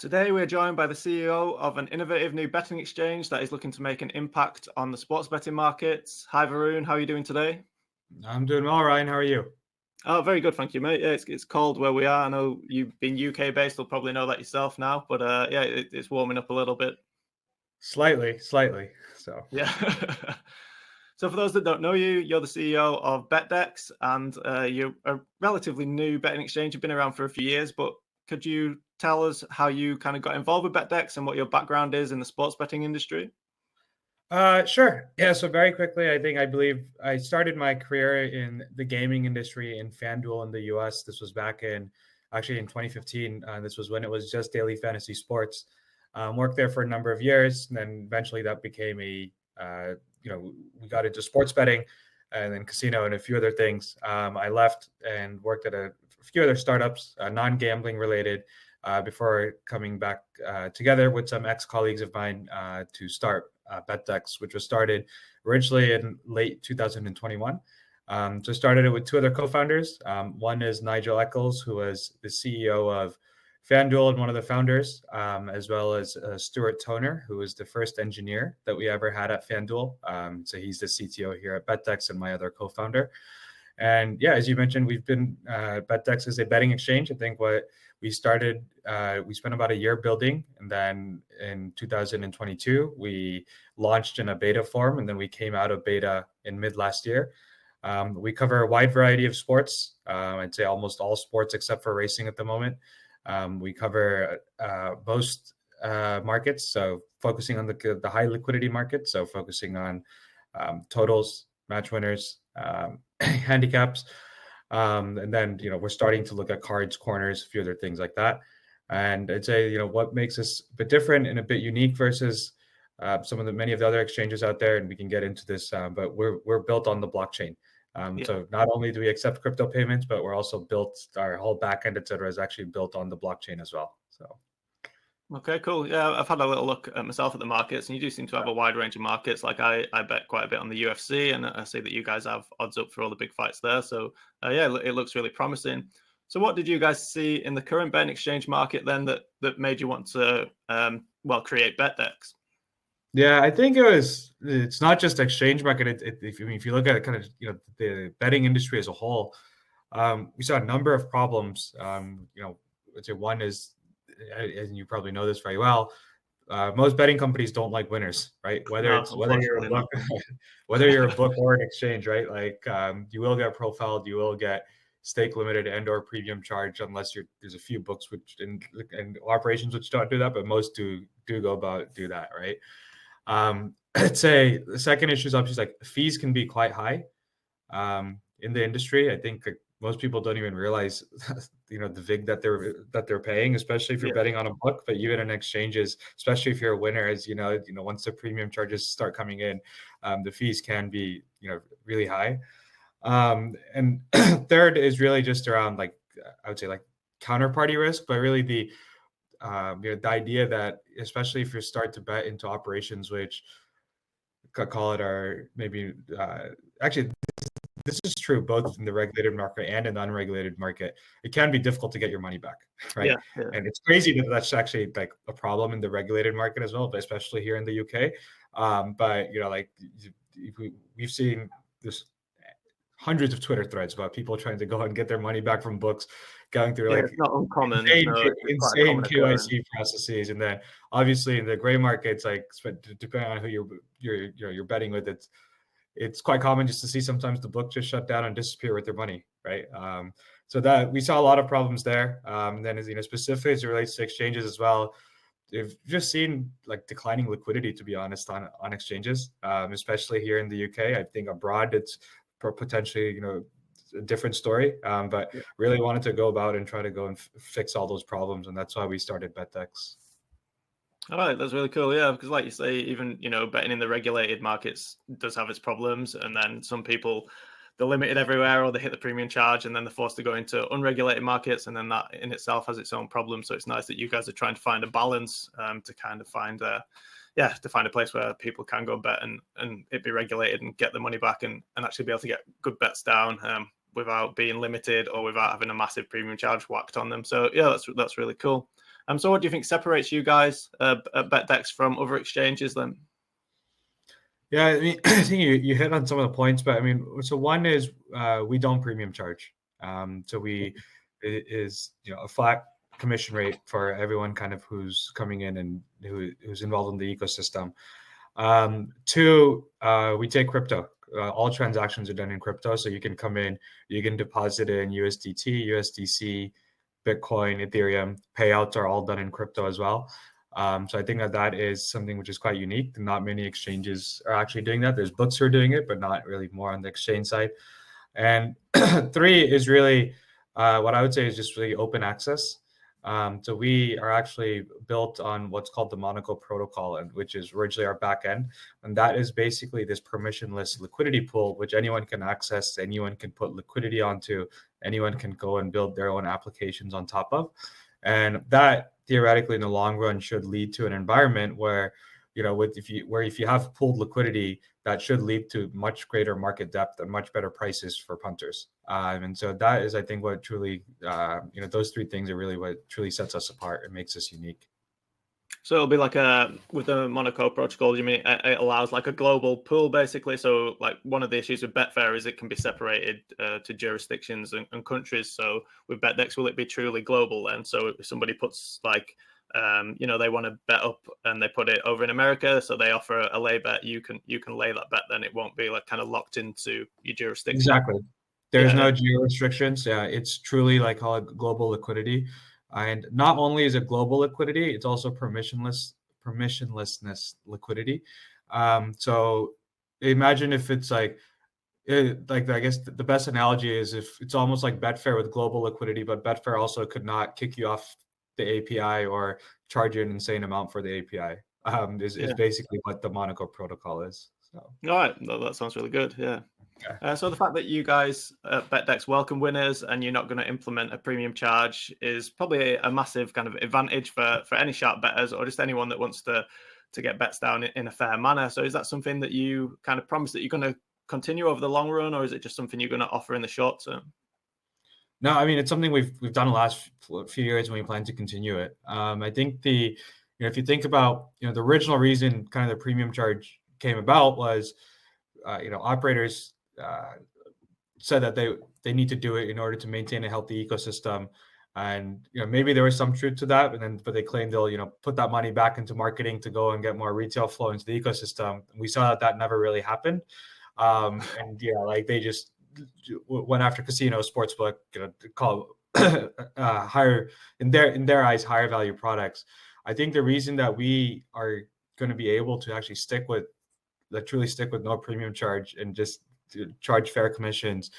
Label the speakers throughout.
Speaker 1: Today, we're joined by the CEO of an innovative new betting exchange that is looking to make an impact on the sports betting markets. Hi, Varun. How are you doing today?
Speaker 2: I'm doing well, Ryan. How are you?
Speaker 1: Oh, very good, thank you, mate. Yeah, it's cold where we are. I know you've been UK based, you'll probably know that yourself now, but yeah, it's warming up a little bit.
Speaker 2: Slightly. So,
Speaker 1: Yeah. So, for those that don't know you, you're the CEO of BetDex, and you're a relatively new betting exchange. You've been around for a few years, but could you tell us how you kind of got involved with BetDex and what your background is in the sports betting industry?
Speaker 2: sure. Yeah. So very quickly, I believe I started my career in the gaming industry in FanDuel in the U.S. This was back in actually in 2015. This was when it was just daily fantasy sports. Worked there for a number of years, and then eventually that became we got into sports betting, and then casino and a few other things. I left and worked at a few other startups, non-gambling related, before coming back together with some ex-colleagues of mine to start BetDex, which was started originally in late 2021. So started it with two other co-founders. One is Nigel Eccles, who was the CEO of FanDuel and one of the founders, as well as Stuart Toner, who was the first engineer that we ever had at FanDuel. So he's the CTO here at BetDex and my other co-founder. And yeah, as you mentioned, we've been BetDex is a betting exchange. I think what we started, we spent about a year building, and then in 2022 we launched in a beta form, and then we came out of beta in mid last year. We cover a wide variety of sports. I'd say almost all sports except for racing at the moment. We cover most markets, so focusing on the high liquidity markets, so focusing on totals, match winners, handicaps, and then we're starting to look at cards, corners, a few other things like that. And I'd say what makes us a bit different and a bit unique versus many of the other exchanges out there, and we can get into this, but we're built on the blockchain.
Speaker 1: Yeah.
Speaker 2: So not only do we accept crypto payments, but we're also built, our whole backend, et cetera, is actually built on the blockchain as well. So.
Speaker 1: Okay, cool. Yeah, I've had a little look at myself at the markets, and you do seem to have a wide range of markets. Like I bet quite a bit on the UFC, and I see that you guys have odds up for all the big fights there. So yeah, it looks really promising. So what did you guys see in the current betting exchange market then that made you want to create BetDex?
Speaker 2: Yeah, I think it's not just exchange market. If you look at it kind of, the betting industry as a whole, we saw a number of problems. I'd say one is, and you probably know this very well, most betting companies don't like winners, right?
Speaker 1: No,
Speaker 2: Whether you're a
Speaker 1: unfortunately
Speaker 2: book,
Speaker 1: not.
Speaker 2: whether you're a book or an exchange, right? Like you will get profiled, you will get stake limited and or premium charge, unless there's a few books which and operations which don't do that, but most do go about do that, right? I'd say the second issue is obviously like fees can be quite high in the industry. I think most people don't even realize the vig that they're paying, especially if you're
Speaker 1: Yeah.
Speaker 2: betting on a book. But even in exchanges, especially if you're a winner, as once the premium charges start coming in, the fees can be really high. And third is really just around, like, I would say, like, counterparty risk, but really the idea that, especially if you start to bet into operations which call it are maybe actually this is true both in the regulated market and in the unregulated market, it can be difficult to get your money back, right?
Speaker 1: Yeah.
Speaker 2: And it's crazy that that's actually like a problem in the regulated market as well, but especially here in the UK. But we've seen this hundreds of Twitter threads about people trying to go and get their money back from books, going through
Speaker 1: Yeah,
Speaker 2: like
Speaker 1: it's not uncommon.
Speaker 2: insane,
Speaker 1: No, it's quite a
Speaker 2: insane
Speaker 1: common occurrence.
Speaker 2: KYC processes, and then obviously in the gray markets, like depending on who you're betting with, it's quite common just to see sometimes the book just shut down and disappear with their money, right? So that we saw a lot of problems there. Then as specifically as it relates to exchanges as well, they've just seen like declining liquidity, to be honest, on exchanges, especially here in the UK. I think abroad it's potentially a different story, but
Speaker 1: Yeah.
Speaker 2: really wanted to go about and try to go and fix all those problems, and that's why we started BetDex.
Speaker 1: All right, that's really cool. Yeah, because like you say, even betting in the regulated markets does have its problems, and then some people they're limited everywhere, or they hit the premium charge, and then they're forced to go into unregulated markets, and then that in itself has its own problem. So it's nice that you guys are trying to find a balance to kind of find to find a place where people can go bet and it be regulated and get the money back and actually be able to get good bets down without being limited or without having a massive premium charge whacked on them. So yeah, that's really cool. So what do you think separates you guys at BetDex from other exchanges then?
Speaker 2: Yeah, I mean, I think you hit on some of the points, but I mean, so one is we don't premium charge. So it is a flat commission rate for everyone kind of who's coming in and who's involved in the ecosystem. Two, we take crypto. All transactions are done in crypto, so you can come in, you can deposit in USDT, USDC, Bitcoin, Ethereum. Payouts are all done in crypto as well. So I think that is something which is quite unique. Not many exchanges are actually doing that. There's books who are doing it, but not really more on the exchange side. And three is really what I would say is just really open access. So we are actually built on what's called the Monaco protocol, and which is originally our backend, and that is basically this permissionless liquidity pool, which anyone can access, anyone can put liquidity onto, anyone can go and build their own applications on top of, and that theoretically in the long run should lead to an environment where if you have pooled liquidity, that should lead to much greater market depth and much better prices for punters. And so that is, I think, what truly, those three things are really what truly sets us apart and makes us unique.
Speaker 1: So it'll be like with the Monaco protocol, you mean it allows like a global pool basically? So like one of the issues with Betfair is it can be separated to jurisdictions and countries. So with BetDex, will it be truly global then? So if somebody puts like, they want to bet up and they put it over in America, so they offer a lay bet, you can lay that bet, then it won't be like kind of locked into your jurisdiction.
Speaker 2: Exactly. There's no geo restrictions. Yeah, it's truly like call it global liquidity. And not only is it global liquidity, it's also permissionlessness liquidity. So imagine if it's like I guess the best analogy is if it's almost like Betfair with global liquidity, but Betfair also could not kick you off the API or charge you an insane amount for the API. Is basically what the Monaco protocol is. So.
Speaker 1: All right, that sounds really good. Yeah. So the fact that you guys at BetDex welcome winners and you're not going to implement a premium charge is probably a massive kind of advantage for any sharp bettors or just anyone that wants to get bets down in a fair manner. So is that something that you kind of promise that you're going to continue over the long run, or is it just something you're going to offer in the short term?
Speaker 2: No, I mean, it's something we've done the last few years and we plan to continue it. I think if you think about, the original reason kind of the premium charge came about was, operators said that they need to do it in order to maintain a healthy ecosystem. And, maybe there was some truth to that, but they claim they'll, put that money back into marketing to go and get more retail flow into the ecosystem. We saw that never really happened. Like they just went after casino, sportsbook, call higher in their eyes, higher value products. I think the reason that we are going to be able to actually truly stick with no premium charge and just charge fair commissions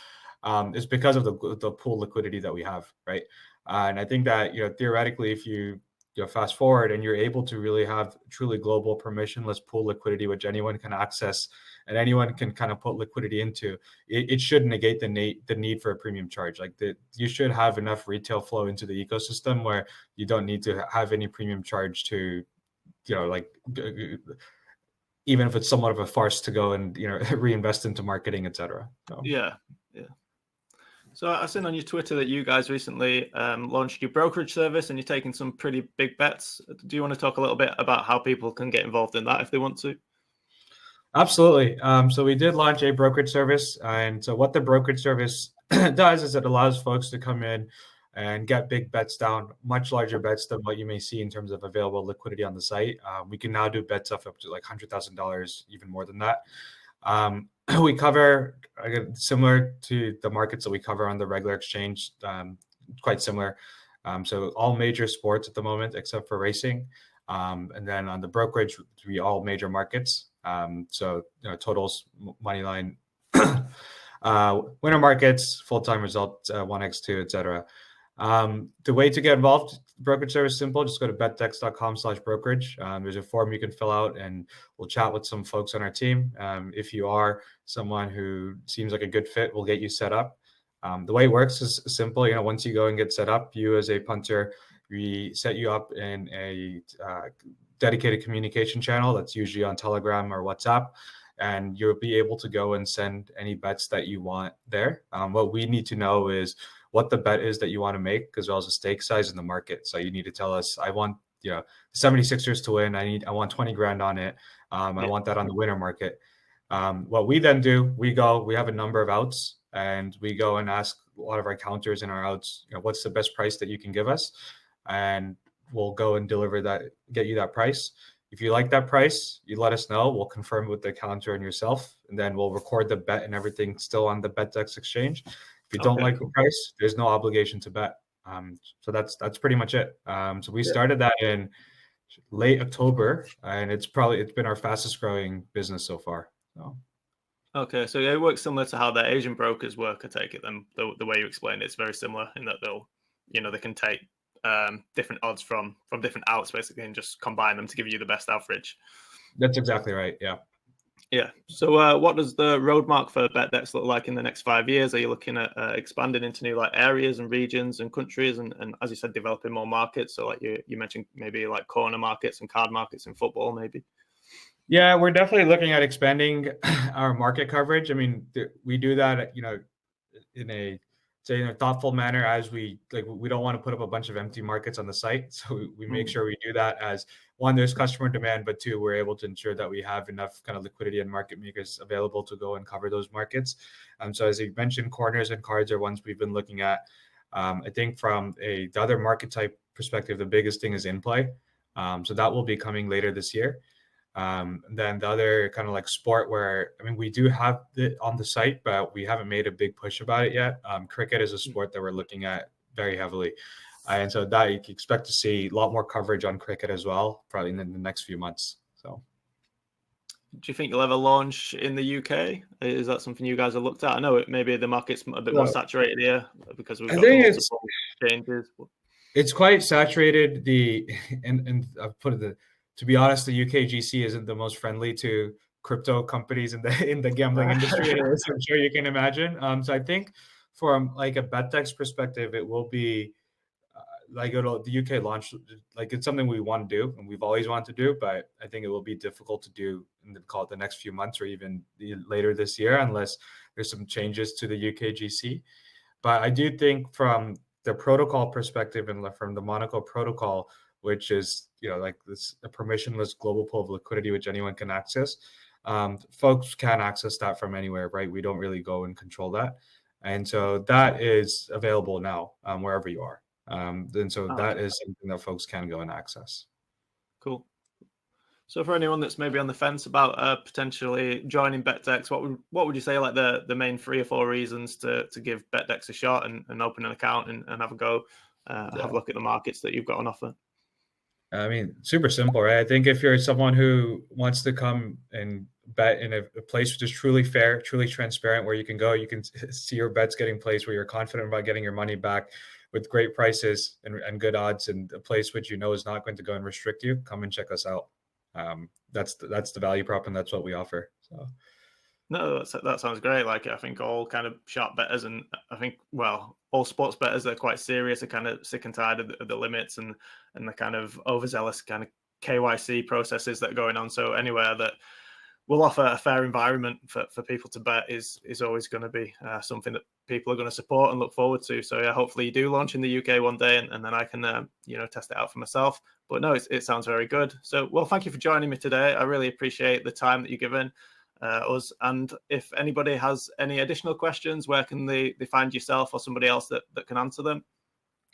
Speaker 2: is because of the pool liquidity that we have, right? And I think that theoretically, if you fast forward and you're able to really have truly global permissionless pool liquidity, which anyone can access and anyone can kind of put liquidity into, it should negate the need for a premium charge. Like you should have enough retail flow into the ecosystem where you don't need to have any premium charge to, even if it's somewhat of a farce to go and reinvest into marketing, etc. So.
Speaker 1: Yeah. So I've seen on your Twitter that you guys recently launched your brokerage service and you're taking some pretty big bets. Do you want to talk a little bit about how people can get involved in that if they want to?
Speaker 2: Absolutely. So we did launch a brokerage service. And so what the brokerage service does is it allows folks to come in and get big bets down, much larger bets than what you may see in terms of available liquidity on the site. We can now do bets up to like $100,000, even more than that. We cover, again, similar to the markets that we cover on the regular exchange, quite similar. So all major sports at the moment, except for racing. And then on the brokerage, we all major markets. So totals, money line, winner markets, full-time results, 1x2, etc. The way to get involved, brokerage service, simple. Just go to betdex.com/brokerage. There's a form you can fill out and we'll chat with some folks on our team. If you are someone who seems like a good fit, we'll get you set up. The way it works is simple. Once you go and get set up, you as a punter, we set you up in a dedicated communication channel that's usually on Telegram or WhatsApp, and you'll be able to go and send any bets that you want there. What we need to know is what the bet is that you want to make, as well as the stake size in the market. So you need to tell us, I want, the 76ers to win. I want 20 grand on it. I want that on the winner market. What we then do, we have a number of outs, and we go and ask a lot of our counters in our outs, what's the best price that you can give us? And we'll go and deliver that, get you that price. If you like that price, you let us know. We'll confirm with the counter and yourself, and then we'll record the bet and everything still on the BetDex exchange. If you don't like the price, there's no obligation to bet. So that's pretty much it. So we started that in late October, and it's been our fastest growing business so far. So.
Speaker 1: Okay, so it works similar to how the Asian brokers work. I take it then the way you explained it's very similar in that they can take different odds from different outs basically and just combine them to give you the best average.
Speaker 2: That's exactly right.
Speaker 1: Yeah. So what does the roadmap for BetDex look like in the next 5 years? Are you looking at expanding into new areas and regions and countries and as you said, developing more markets? So you mentioned maybe corner markets and card markets in football maybe.
Speaker 2: Yeah, we're definitely looking at expanding our market coverage. I mean, we do that, in a thoughtful manner, as we don't want to put up a bunch of empty markets on the site. So we make sure we do that as one, there's customer demand, but two, we're able to ensure that we have enough kind of liquidity and market makers available to go and cover those markets. So as you mentioned, corners and cards are ones we've been looking at. I think from the other market type perspective, the biggest thing is in play. So that will be coming later this year. Then the other kind of sport where, we do have it on the site, but we haven't made a big push about it yet. Cricket is a sport that we're looking at very heavily. And so that you can expect to see a lot more coverage on cricket as well, probably in the next few months. So.
Speaker 1: Do you think you'll ever launch in the UK? Is that something you guys have looked at? I know maybe the market's a bit more saturated here because we've got multiple changes.
Speaker 2: It's quite saturated. And I've put it, to be honest, the UK GC isn't the most friendly to crypto companies in the gambling industry, as I'm sure you can imagine. So I think from a BetDex perspective, it will be the UK launch. It's something we want to do and we've always wanted to do, but I think it will be difficult to do in the next few months or even later this year unless there's some changes to the UK GC. But I do think from the protocol perspective and from the Monaco protocol, which is this a permissionless global pool of liquidity which anyone can access. Folks can access that from anywhere, right? We don't really go and control that, and so that is available now wherever you are. And so that is something that folks can go and access.
Speaker 1: Cool. So for anyone that's maybe on the fence about potentially joining BetDex, what would you say the main 3 or 4 reasons to give BetDex a shot and open an account and have a go, have a look at the markets that you've got on offer?
Speaker 2: Super simple, right? I think if you're someone who wants to come and bet in a place which is truly fair, truly transparent, where you can see your bets getting placed, where you're confident about getting your money back with great prices and good odds, and a place which is not going to go and restrict you, come and check us out. That's the value prop, and that's what we offer. So.
Speaker 1: No, that sounds great. I think all kind of sharp bettors, and I think all sports bettors are quite serious, are kind of sick and tired of the limits and the kind of overzealous kind of KYC processes that are going on. So anywhere that will offer a fair environment for people to bet is always going to be something that people are going to support and look forward to. So yeah, hopefully you do launch in the UK one day, and then I can test it out for myself. But no, it sounds very good. So thank you for joining me today. I really appreciate the time that you've given us. And if anybody has any additional questions, where can they find yourself or somebody else that can answer them?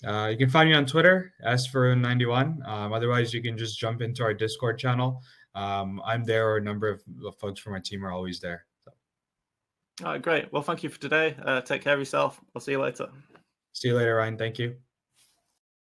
Speaker 2: You can find me on Twitter, Varun91. Otherwise, you can just jump into our Discord channel. I'm there, or a number of folks from my team are always there. So.
Speaker 1: All right, great. Well, thank you for today. Take care of yourself. I'll see you later.
Speaker 2: See you later, Ryan. Thank you.